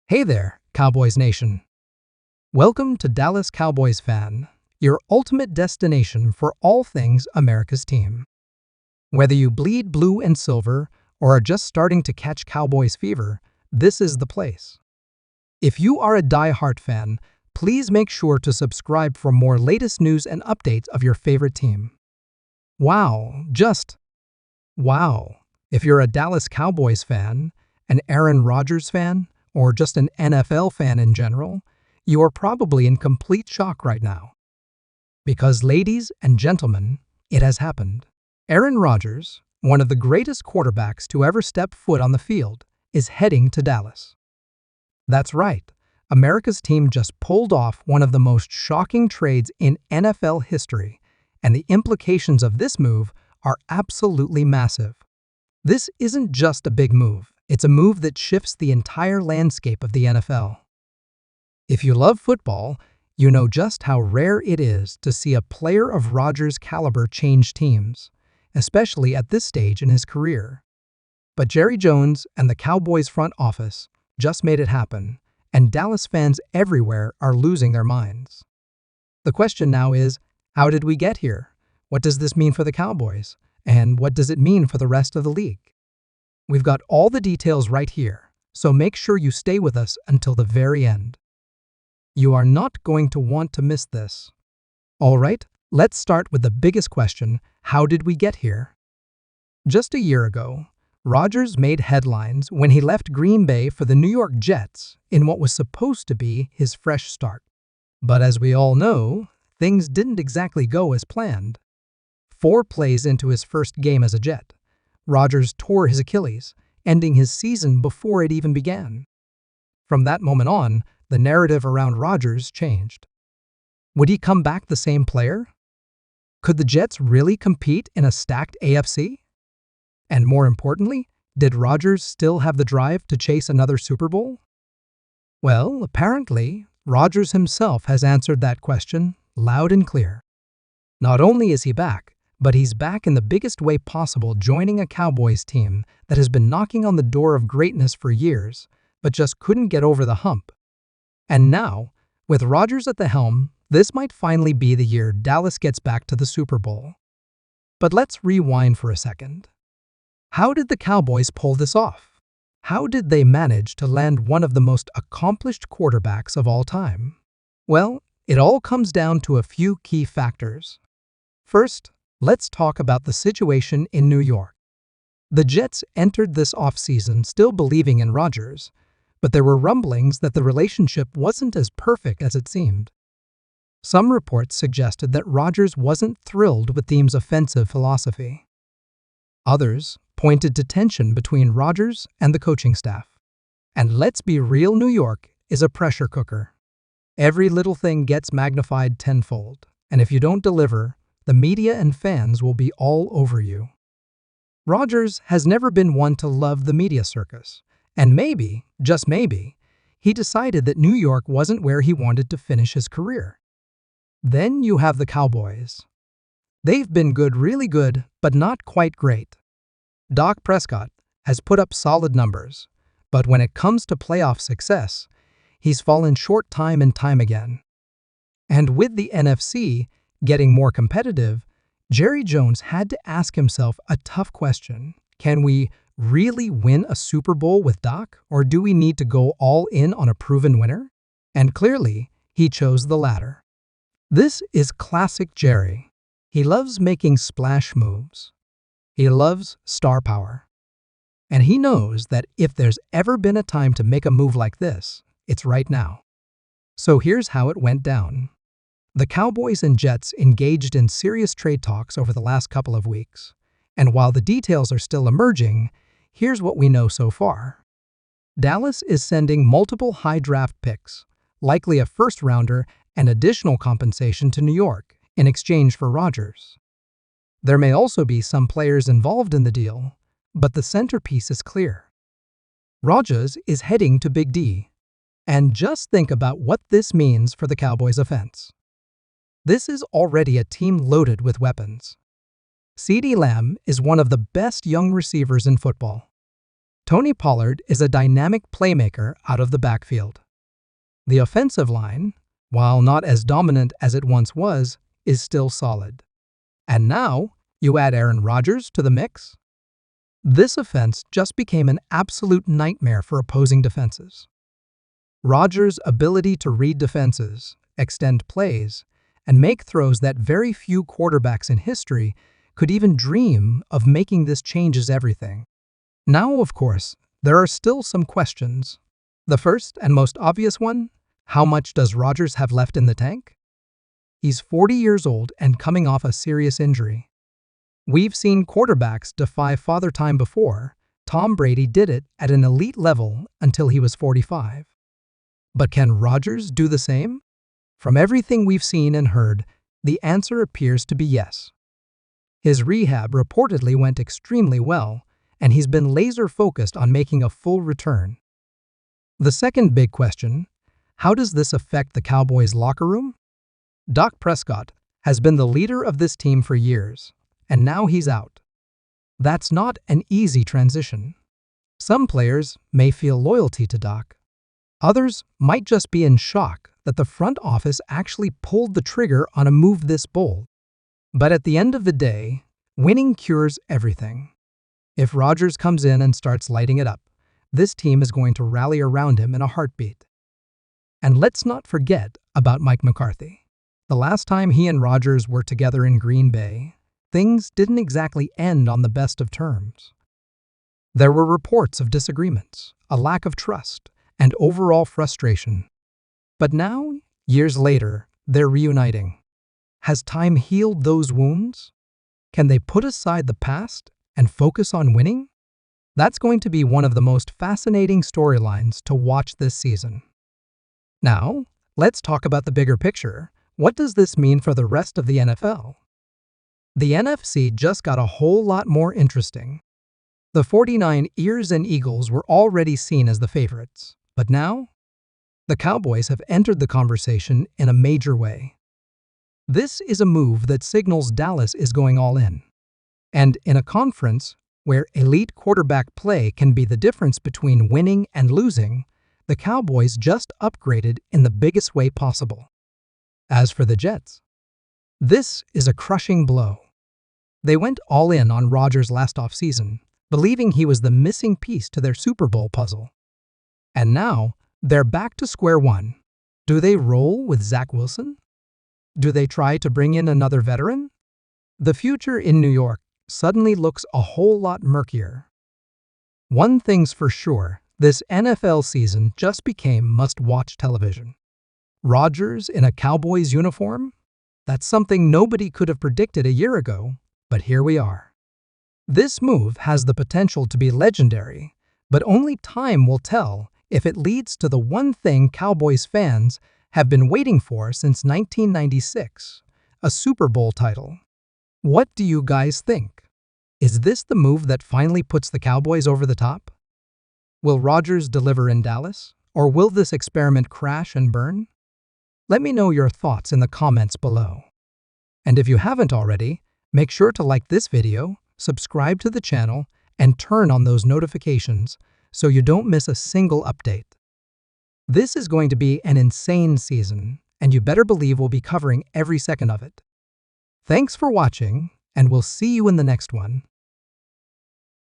Hey there, Cowboys Nation. Welcome to Dallas Cowboys Fan, your ultimate destination for all things America's team. Whether you bleed blue and silver or are just starting to catch Cowboys fever, this is the place. If you are a die-hard fan, please make sure to subscribe for more latest news and updates of your favorite team. Wow. If you're a Dallas Cowboys fan, an Aaron Rodgers fan, or just an NFL fan in general, you are probably in complete shock right now. Because, ladies and gentlemen, it has happened. Aaron Rodgers, one of the greatest quarterbacks to ever step foot on the field, is heading to Dallas. That's right, America's team just pulled off one of the most shocking trades in NFL history, and the implications of this move are absolutely massive. This isn't just a big move. It's a move that shifts the entire landscape of the NFL. If you love football, you know just how rare it is to see a player of Rodgers' caliber change teams, especially at this stage in his career. But Jerry Jones and the Cowboys front office just made it happen, and Dallas fans everywhere are losing their minds. The question now is, how did we get here? What does this mean for the Cowboys? And what does it mean for the rest of the league? We've got all the details right here, so make sure you stay with us until the very end. You are not going to want to miss this. All right, let's start with the biggest question: how did we get here? Just a year ago, Rodgers made headlines when he left Green Bay for the New York Jets in what was supposed to be his fresh start. But as we all know, things didn't exactly go as planned. 4 plays into his first game as a Jet, Rodgers tore his Achilles, ending his season before it even began. From that moment on, the narrative around Rodgers changed. Would he come back the same player? Could the Jets really compete in a stacked AFC? And more importantly, did Rodgers still have the drive to chase another Super Bowl? Well, apparently, Rodgers himself has answered that question loud and clear. Not only is he back, but he's back in the biggest way possible, joining a Cowboys team that has been knocking on the door of greatness for years, but just couldn't get over the hump. And now, with Rodgers at the helm, this might finally be the year Dallas gets back to the Super Bowl. But let's rewind for a second. How did the Cowboys pull this off? How did they manage to land one of the most accomplished quarterbacks of all time? Well, it all comes down to a few key factors. First, let's talk about the situation in New York. The Jets entered this offseason still believing in Rodgers, but there were rumblings that the relationship wasn't as perfect as it seemed. Some reports suggested that Rodgers wasn't thrilled with the team's offensive philosophy. Others pointed to tension between Rodgers and the coaching staff. And let's be real, New York is a pressure cooker. Every little thing gets magnified tenfold, and if you don't deliver, the media and fans will be all over you. Rodgers has never been one to love the media circus, and maybe, just maybe, he decided that New York wasn't where he wanted to finish his career. Then you have the Cowboys. They've been good, really good, but not quite great. Dak Prescott has put up solid numbers, but when it comes to playoff success, he's fallen short time and time again. And with the NFC getting more competitive, Jerry Jones had to ask himself a tough question. Can we really win a Super Bowl with Dak, or do we need to go all in on a proven winner? And clearly, he chose the latter. This is classic Jerry. He loves making splash moves. He loves star power. And he knows that if there's ever been a time to make a move like this, it's right now. So here's how it went down. The Cowboys and Jets engaged in serious trade talks over the last couple of weeks. And while the details are still emerging, here's what we know so far. Dallas is sending multiple high draft picks, likely a first-rounder and additional compensation to New York in exchange for Rodgers. There may also be some players involved in the deal, but the centerpiece is clear. Rodgers is heading to Big D. And just think about what this means for the Cowboys' offense. This is already a team loaded with weapons. CeeDee Lamb is one of the best young receivers in football. Tony Pollard is a dynamic playmaker out of the backfield. The offensive line, while not as dominant as it once was, is still solid. And now, you add Aaron Rodgers to the mix? This offense just became an absolute nightmare for opposing defenses. Rodgers' ability to read defenses, extend plays, and make throws that very few quarterbacks in history could even dream of making this changes everything. Now, of course, there are still some questions. The first and most obvious one, how much does Rodgers have left in the tank? He's 40 years old and coming off a serious injury. We've seen quarterbacks defy father time before. Tom Brady did it at an elite level until he was 45. But can Rodgers do the same? From everything we've seen and heard, the answer appears to be yes. His rehab reportedly went extremely well, and he's been laser-focused on making a full return. The second big question, how does this affect the Cowboys' locker room? Dak Prescott has been the leader of this team for years, and now he's out. That's not an easy transition. Some players may feel loyalty to Dak. Others might just be in shock that the front office actually pulled the trigger on a move this bold. But at the end of the day, winning cures everything. If Rodgers comes in and starts lighting it up, this team is going to rally around him in a heartbeat. And let's not forget about Mike McCarthy. The last time he and Rodgers were together in Green Bay, things didn't exactly end on the best of terms. There were reports of disagreements, a lack of trust, and overall frustration. But now, years later, they're reuniting. Has time healed those wounds? Can they put aside the past and focus on winning? That's going to be one of the most fascinating storylines to watch this season. Now, let's talk about the bigger picture. What does this mean for the rest of the NFL? The NFC just got a whole lot more interesting. The 49ers and Eagles were already seen as the favorites, but now, the Cowboys have entered the conversation in a major way. This is a move that signals Dallas is going all in. And in a conference where elite quarterback play can be the difference between winning and losing, the Cowboys just upgraded in the biggest way possible. As for the Jets, this is a crushing blow. They went all in on Rodgers last offseason, believing he was the missing piece to their Super Bowl puzzle. And now, they're back to square one. Do they roll with Zach Wilson? Do they try to bring in another veteran? The future in New York suddenly looks a whole lot murkier. One thing's for sure, this NFL season just became must-watch television. Rodgers in a Cowboys uniform? That's something nobody could have predicted a year ago, but here we are. This move has the potential to be legendary, but only time will tell if it leads to the one thing Cowboys fans have been waiting for since 1996, a Super Bowl title. What do you guys think? Is this the move that finally puts the Cowboys over the top? Will Rodgers deliver in Dallas, or will this experiment crash and burn? Let me know your thoughts in the comments below. And if you haven't already, make sure to like this video, subscribe to the channel, and turn on those notifications so you don't miss a single update. This is going to be an insane season, and you better believe we'll be covering every second of it. Thanks for watching, and we'll see you in the next one.